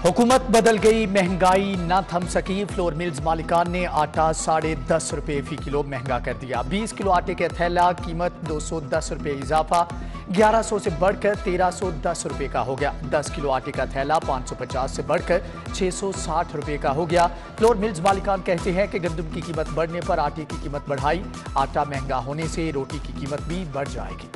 हुकूमत बदल गई, महंगाई न थम सकी। फ्लोर मिल्स मालिकान ने आटा 10.5 रुपये फी किलो महंगा कर दिया। 20 किलो आटे के थैला कीमत 210 रुपये इजाफा 1100 से बढ़कर 1310 रुपये का हो गया। 10 किलो आटे का थैला 550 से बढ़कर 660 रुपये का हो गया। फ्लोर मिल्स मालिकान कहते हैं कि गंदम की कीमत बढ़ने पर आटे की कीमत बढ़ाई। आटा महंगा होने से रोटी की कीमत भी बढ़ जाएगी।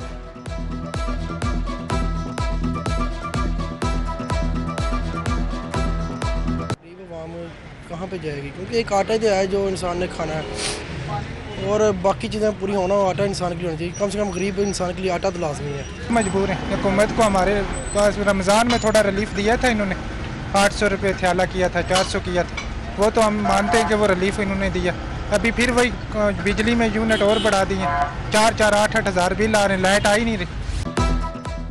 कहाँ पे जाएगी, क्योंकि एक आटा ही है जो इंसान ने खाना है और बाकी चीज़ें पूरी होना आटा इंसान के लिए होना चाहिए। कम से कम गरीब इंसान के लिए आटा तो लाजमी है। मजबूर हैं। हुकूमत को हमारे पास रमज़ान में थोड़ा रिलीफ दिया था, इन्होंने 800 रुपये थैला किया था, 400 किया था, वो तो हम मानते हैं कि वो रिलीफ इन्होंने दिया। अभी फिर वही बिजली में यूनिट और बढ़ा दिए, 4-4, 8-8 हज़ार बिल आ रहे हैं, लाइट आ ही नहीं रही।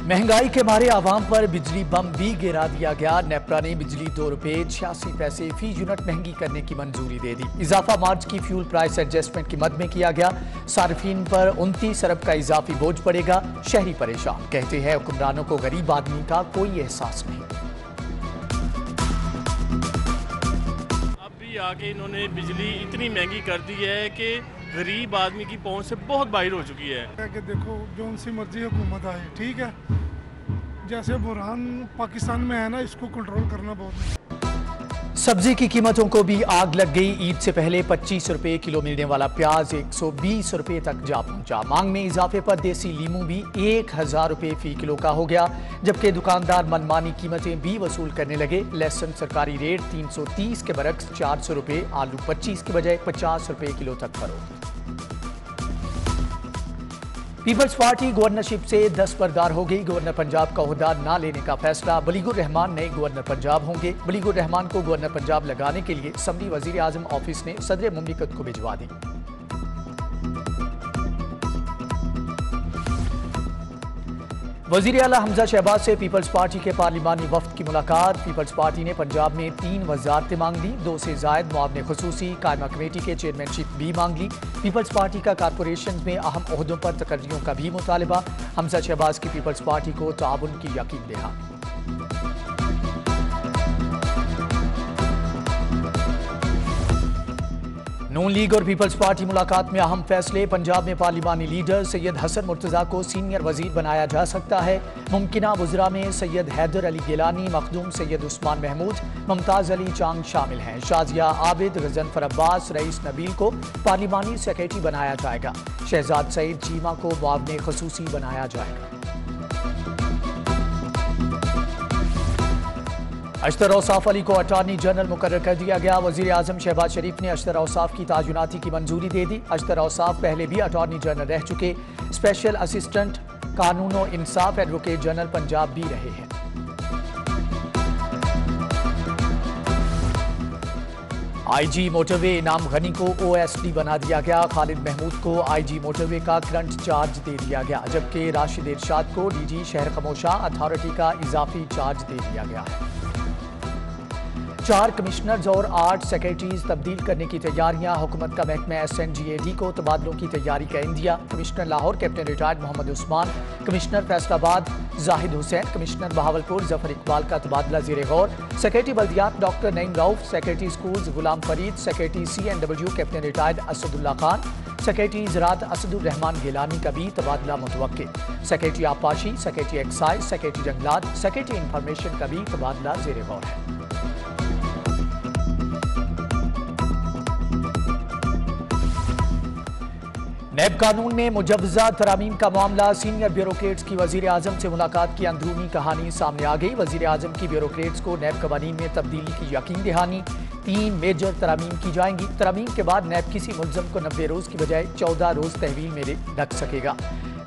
महंगाई के मारे आवाम पर बिजली बम भी गिरा दिया गया। नेपरा ने बिजली 2 रुपये 86 पैसे फी यूनिट महंगी करने की मंजूरी दे दी। इजाफा मार्च की फ्यूल प्राइस एडजस्टमेंट की मद में किया गया। सार्फिन पर 29 अरब का इजाफी बोझ पड़ेगा। शहरी परेशान, कहते हैं हुक्मरानों को गरीब आदमी का कोई एहसास नहीं। अब भी आके इन्होंने बिजली इतनी महंगी कर दी है कि गरीब आदमी की पहुंच से बहुत बाहर हो चुकी है। कि देखो जो उनसी मर्जी हुकूमत आए, ठीक है, जैसे बुरहान पाकिस्तान में है ना, इसको कंट्रोल करना बहुत। सब्जी की कीमतों को भी आग लग गई। ईद से पहले 25 रुपये किलो मिलने वाला प्याज 120 रुपये तक जा पहुंचा। मांग में इजाफे पर देसी लीमू भी 1000 रुपये फी किलो का हो गया, जबकि दुकानदार मनमानी कीमतें भी वसूल करने लगे। लहसुन सरकारी रेट 330 के बरक्स 400 रुपये, आलू 25 के बजाय 50 रुपये किलो तक फरोख्त। पीपल्स पार्टी गवर्नरशिप से दस्तबरदार हो गई। गवर्नर पंजाब का ओहदा न लेने का फैसला। बलीगुर रहमान नए गवर्नर पंजाब होंगे। बलीगुर रहमान को गवर्नर पंजाब लगाने के लिए असम्बली वजीर आजम ऑफिस ने सदर मुमलिकत को भिजवा दी। वजीर आला हमजा शहबाज से पीपल्स पार्टी के पार्लिमानी वफ्द की मुलाकात। पीपल्स पार्टी ने पंजाब में 3 वजारतें मांग ली। 2 से जायद मुआवने खुसूसी कायमा कमेटी के चेयरमैनशिप भी मांग ली। पीपल्स पार्टी का कारपोरेशन में अहम ओहदों पर तकर्रियों का भी मुतालबा। हमजा शहबाज की पीपल्स पार्टी को ताउन की यकीन दहानी। नून लीग और पीपल्स पार्टी मुलाकात में अहम फैसले। पंजाब में पार्लिमानी लीडर सैयद हसन मुर्तज़ा को सीनियर वजीर बनाया जा सकता है। मुमकिना वज़रा में सैयद हैदर अली गिलानी, मखदूम सैयद उस्मान महमूद, मुमताज़ अली चांग शामिल हैं। शाजिया आबिद, गजनफर अब्बास, रईस नबील को पार्लिमानी सेक्रेटरी बनाया जाएगा। शहजाद सईद चीमा को मुआवने खुसूसी बनाया जाएगा। अशतर औसाफ अली को अटॉर्नी जनरल मुकर्रर कर दिया गया। वजीर आजम शहबाज शरीफ ने अशतर औसाफ की तायुनाती की मंजूरी दे दी। अशतर औसाफ पहले भी अटॉर्नी जनरल रह चुके स्पेशल असिस्टेंट कानून और इंसाफ एडवोकेट जनरल पंजाब भी रहे हैं। आईजी मोटरवे इनाम गनी को OSD बना दिया गया। खालिद महमूद को आईजी मोटरवे का करंट चार्ज दे दिया गया, जबकि राशिद इरशाद को DG शहर खमोशा अथॉरिटी का इजाफी चार्ज दे दिया गया है। 4 कमिश्नर्स और 8 सेक्रेटरीज तब्दील करने की तैयारियां। हुकूमत का महकमा SNGAD को तबादलों की तैयारी का इंदिया। Commissioner Lahore captain retired Mohammad Usman, commissioner Faisalabad Zahid Hussain, commissioner Bahawalpur Zafar Iqbal का तबादला ज़ेरे गौर। सेक्रेटरी बल्दियात doctor Naeem Rauf, secretary schools Ghulam Farid, secretary CNW captain retired Asadullah Khan, secretary ज़राअत असदुर रहमान गिलानी का भी तबादला मुतवक्के। सेक्रेटरी आबपाशी, सेक्रेटरी एक्साइज, सेक्रेटरी जंगलात, सेक्रेटरी इंफॉर्मेशन का भी तबादला ज़ेरे गौर है। नैब कानून में मुजव्वजा तरामीम का मामला। सीनियर ब्यूरोक्रेट्स की वजीर आजम से मुलाकात की अंदरूनी कहानी सामने आ गई। वजीर आजम की ब्यूरोक्रेट्स को नैब कवानीन में तब्दीली की यकीन दहानी। 3 मेजर तरामीम की जाएंगी। तरामीम के बाद नैब किसी मुल्ज़म को 90 रोज़ की बजाय 14 रोज़ तहवील में रख सकेगा।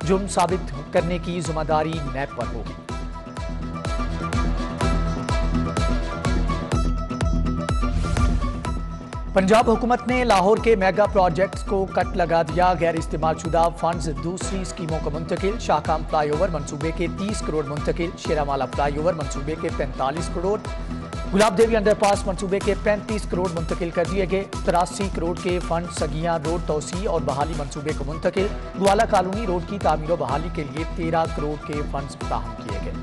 जुर्म साबित करने की जिम्मेदारी नैब पर होगी। पंजाब हुकूमत ने लाहौर के मेगा प्रोजेक्ट्स को कट लगा दिया। गैर इस्तेमाल शुदा फंड्स दूसरी स्कीमों को मुंतकिल। शाहकाम फ्लाईओवर मनसूबे के 30 करोड़ मुंतकिल। शेरामाला फ्लाईओवर मनसूबे के 45 करोड़। गुलाब देवी अंडरपास मनसूबे के 35 करोड़ मुंतकिल कर दिए गए। 83 करोड़ के फंड सगियां रोड तोसी और बहाली मनसूबे को मुंतकिल। ग्वाला कॉलोनी रोड की तामीर और बहाली के लिए 13 करोड़ के फंड्स फराहम किए गए।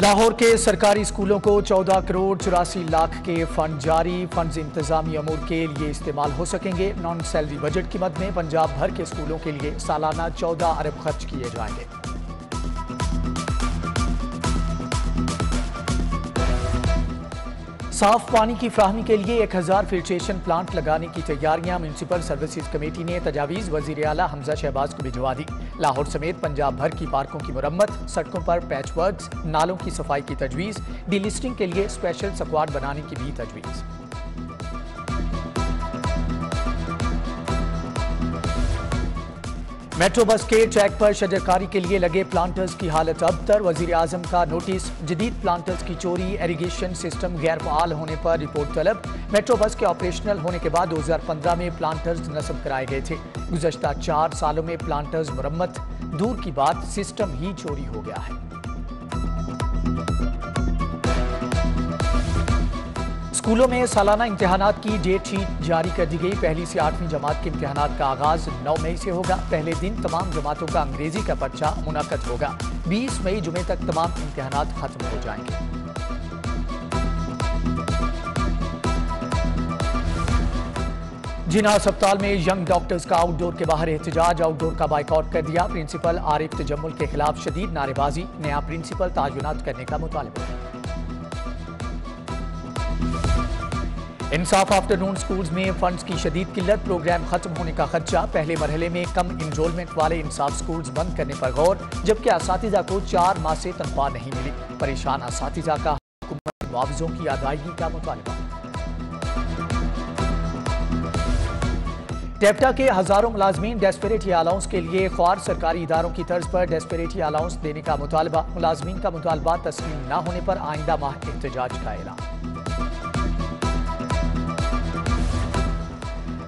लाहौर के सरकारी स्कूलों को 14 करोड़ 84 लाख के फंड जारी। फंड्स इंतजामी अमूर के लिए इस्तेमाल हो सकेंगे। नॉन सैलरी बजट की मद में पंजाब भर के स्कूलों के लिए सालाना 14 अरब खर्च किए जाएंगे। साफ पानी की फ्राहमी के लिए 1000 फिल्ट्रेशन प्लांट लगाने की तैयारियां म्यूनिसिपल सर्विसेज कमेटी ने तजावीज़ वज़ीर आला हमजा शहबाज को भिजवा दी। लाहौर समेत पंजाब भर की पार्कों की मुरम्मत, सड़कों पर पैच वर्क्स, नालों की सफाई की तजवीज़, डीलिस्टिंग के लिए स्पेशल स्क्वाड बनाने की भी तजवीज़। मेट्रो बस के ट्रैक पर शजरकारी के लिए लगे प्लांटर्स की हालत अबतर। वजीर आजम का नोटिस। जदीद प्लांटर्स की चोरी, एरीगेशन सिस्टम गैर फाल होने पर रिपोर्ट तलब। मेट्रो बस के ऑपरेशनल होने के बाद 2015 में प्लांटर्स नस्ब कराए गए थे। गुज़श्ता 4 सालों में प्लांटर्स मुरम्मत दूर की बात, सिस्टम ही चोरी हो गया है। स्कूलों में सालाना इम्तिहानात की डेट शीट जारी कर दी गई। पहली से 8वीं जमात के इम्तिहानात का आगाज 9 मई से होगा। पहले दिन तमाम जमातों का अंग्रेजी का पर्चा मुनक्कद होगा। 20 मई जुमे तक तमाम इम्तिहानात खत्म हो जाएंगे। जिना अस्पताल में यंग डॉक्टर्स का आउटडोर के बाहर एहतजाज। आउटडोर का बाइकआउट कर दिया। प्रिंसिपल आरिफ तजम्मुल के खिलाफ शदीद नारेबाजी। नया प्रिंसिपल तायुनात करने का मुतालबा। इंसाफ आफ्टरनून स्कूल्स में फंड्स की शदीद किल्लत। प्रोग्राम खत्म होने का खदशा। पहले मरहले में कम इनरोलमेंट वाले इंसाफ स्कूल्स बंद करने पर गौर। जबकि असातिज़ा को 4 माह से तनख्वाह नहीं मिली। परेशान असातिज़ा का हुकूमती मुआवजों की अदायगी का मुतालबा। टेप्टा के हजारों मुलाजमीन डेस्परेटी अलाउंस के लिए ख्वार। सरकारी इदारों की तर्ज पर डेस्परेटी अलाउंस देने का मुतालबा। मुलाजमीन का मुतालबा तस्लीम न होने पर आइंदा माह एहतजाज का ऐलान।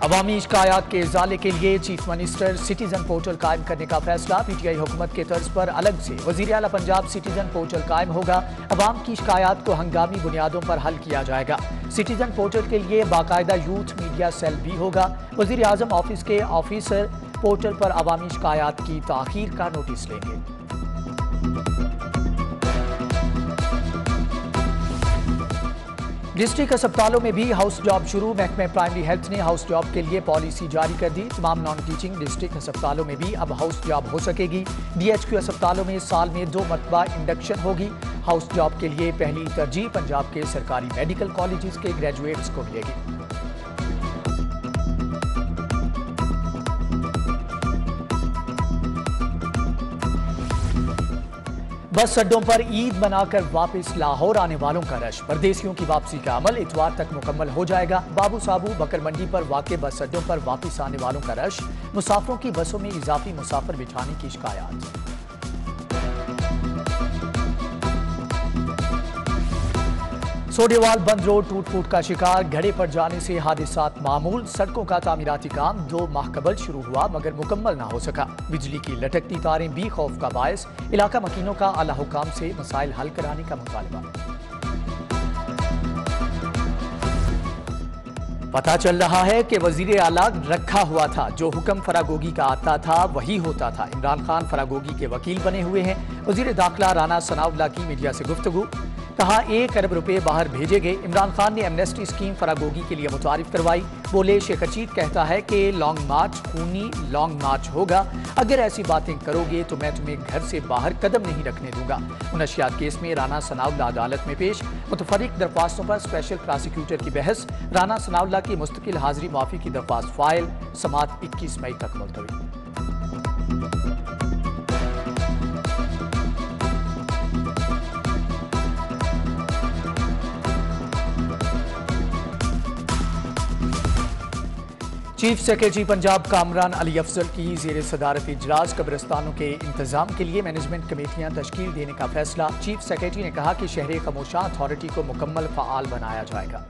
अवामी शिकायत के इजाले के लिए चीफ मिनिस्टर सिटीजन पोर्टल कायम करने का फैसला। पीटीआई हुकूमत के तर्ज पर अलग से वजीर आला पंजाब सिटीजन पोर्टल कायम होगा। अवाम की शिकायत को हंगामी बुनियादों पर हल किया जाएगा। सिटीजन पोर्टल के लिए बाकायदा यूथ मीडिया सेल भी होगा। वजीर आजम ऑफिस के ऑफिसर पोर्टल पर अवामी शिकायत की ताखीर का नोटिस लेंगे। डिस्ट्रिक्ट अस्पतालों में भी हाउस जॉब शुरू। महकमे प्राइमरी हेल्थ ने हाउस जॉब के लिए पॉलिसी जारी कर दी। तमाम नॉन टीचिंग डिस्ट्रिक्ट अस्पतालों में भी अब हाउस जॉब हो सकेगी। DHQ अस्पतालों में साल में 2 मरतबा इंडक्शन होगी। हाउस जॉब के लिए पहली तरजीह पंजाब के सरकारी मेडिकल कॉलेजेस के ग्रेजुएट्स को मिलेगी। बस अड्डों पर ईद मनाकर वापस लाहौर आने वालों का रश। परदेसियों की वापसी का अमल इतवार तक मुकम्मल हो जाएगा। बाबू साबू बकर मंडी पर वाक़े बस अड्डों पर वापस आने वालों का रश। मुसाफिरों की बसों में इजाफी मुसाफिर बिठाने की शिकायत। सोडेवाल बंद रोड टूट फूट का शिकार। घड़े पर जाने से हादसात मामूल। सड़कों का तामीराती काम 2 माह कबल शुरू हुआ मगर मुकम्मल ना हो सका। बिजली की लटकती तारें भी खौफ का बायस। इलाका मकीनों का आला हुकाम से मसाइल हल कराने का मुतालबा। पता चल रहा है कि वजीर आला रखा हुआ था। जो हुक्म फरागोगी का आता था वही होता था। इमरान खान फरागोगी के वकील बने हुए हैं। वजीर दाखिला राना सनाउल्लाह की मीडिया से गुफ्तगू। कहा 1 अरब रुपए बाहर भेजे गए। इमरान खान ने एमनेस्टी स्कीम फरागोगी के लिए मुतारिफ करवाई। बोले शेख रशीद कहता है कि लॉन्ग मार्च खूनी लॉन्ग मार्च होगा। अगर ऐसी बातें करोगे तो मैं तुम्हें घर से बाहर कदम नहीं रखने दूंगा। मुनशियात केस में राना सनाउल्लाह अदालत में पेश। मुतफर्रिक दरख्वास्तों पर स्पेशल प्रोसिक्यूटर की बहस। राना सनाउल्लाह की मुस्तकिल हाजिरी माफी की दरख्वास्त फाइल। समाअत 21 मई तक मुलतवी। चीफ सेक्रेटरी पंजाब कामरान अली अफजल की ज़ेर सदारत इजलास। कब्रिस्तानों के इंतजाम के लिए मैनेजमेंट कमेटियां तश्कील देने का फैसला। चीफ सेक्रेटरी ने कहा कि शहर खमोशा अथॉरिटी को मुकम्मल फ़आल बनाया जाएगा।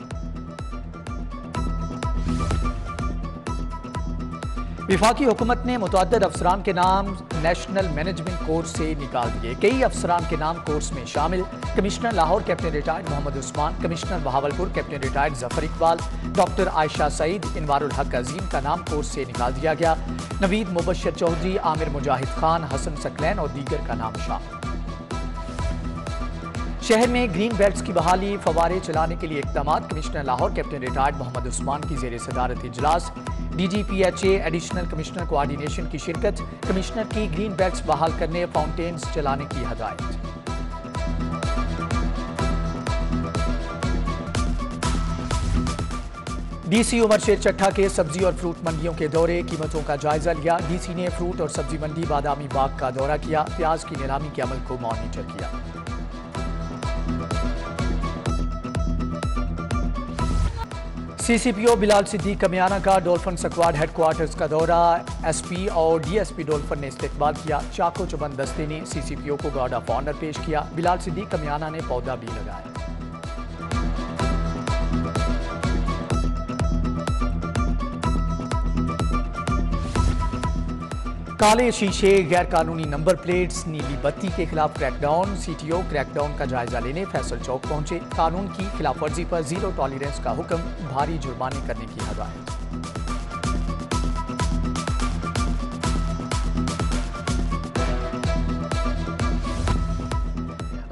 विफाकी हुकूमत ने मुतअद्दिद अफसरान के नाम नेशनल मैनेजमेंट कोर्स से निकाल दिए। कई अफसरान के नाम कोर्स में शामिल। Commissioner Lahore captain retired Mohammad Usman, commissioner Bahawalpur captain retired Zafar Iqbal, doctor Ayesha Saeed, Anwarul Haq Azeem का नाम कोर्स से निकाल दिया गया। नवीद मुबशर चौधरी, आमिर मुजाहिद खान, हसन सकलैन और दीगर का नाम शामिल। शहर में ग्रीन बेल्ट्स की बहाली, फवारे चलाने के लिए इकदाम। Commissioner Lahore captain retired Mohammad Usman की जेर सदारत इजलास। DGPHA एडिशनल कमिश्नर कोऑर्डिनेशन की शिरकत। कमिश्नर की ग्रीन बेल्ट्स बहाल करने, फाउंटेन्स चलाने की हदायत। DC उमर शेर चट्ठा के सब्जी और फ्रूट मंडियों के दौरे, कीमतों का जायजा लिया। DC ने फ्रूट और सब्जी मंडी बादामी बाग का दौरा किया, प्याज की नीलामी के अमल को मॉनिटर किया। CCPO बिलाल सिद्दीक कमियाना का डोल्फन स्क्वाड हेडक्वार्टर्स का दौरा, SP और DSP डोल्फन ने इस्तकबाल किया। चाको चुबंद दस्ते ने CCPO को गार्ड ऑफ ऑनर पेश किया। बिलाल सिद्दीक कमियाना ने पौधा भी लगाया। काले शीशे, गैर कानूनी नंबर प्लेट्स, नीली बत्ती के खिलाफ क्रैकडाउन। CTO क्रैकडाउन का जायजा लेने फैसल चौक पहुंचे। कानून की खिलाफ वर्जी पर जीरो टॉलरेंस का हुक्म, भारी जुर्माने करने की हदायत।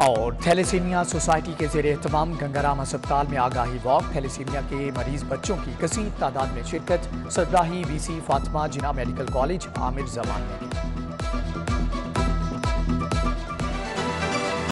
और थैलेसीमिया सोसाइटी के जेर एहतमाम गंगाराम अस्पताल में आगाही वॉक। थैलेसीमिया के मरीज बच्चों की कसीर तादाद में शिरकत। सरबराही VC फातिमा जिना मेडिकल कॉलेज आमिर जमान ने की।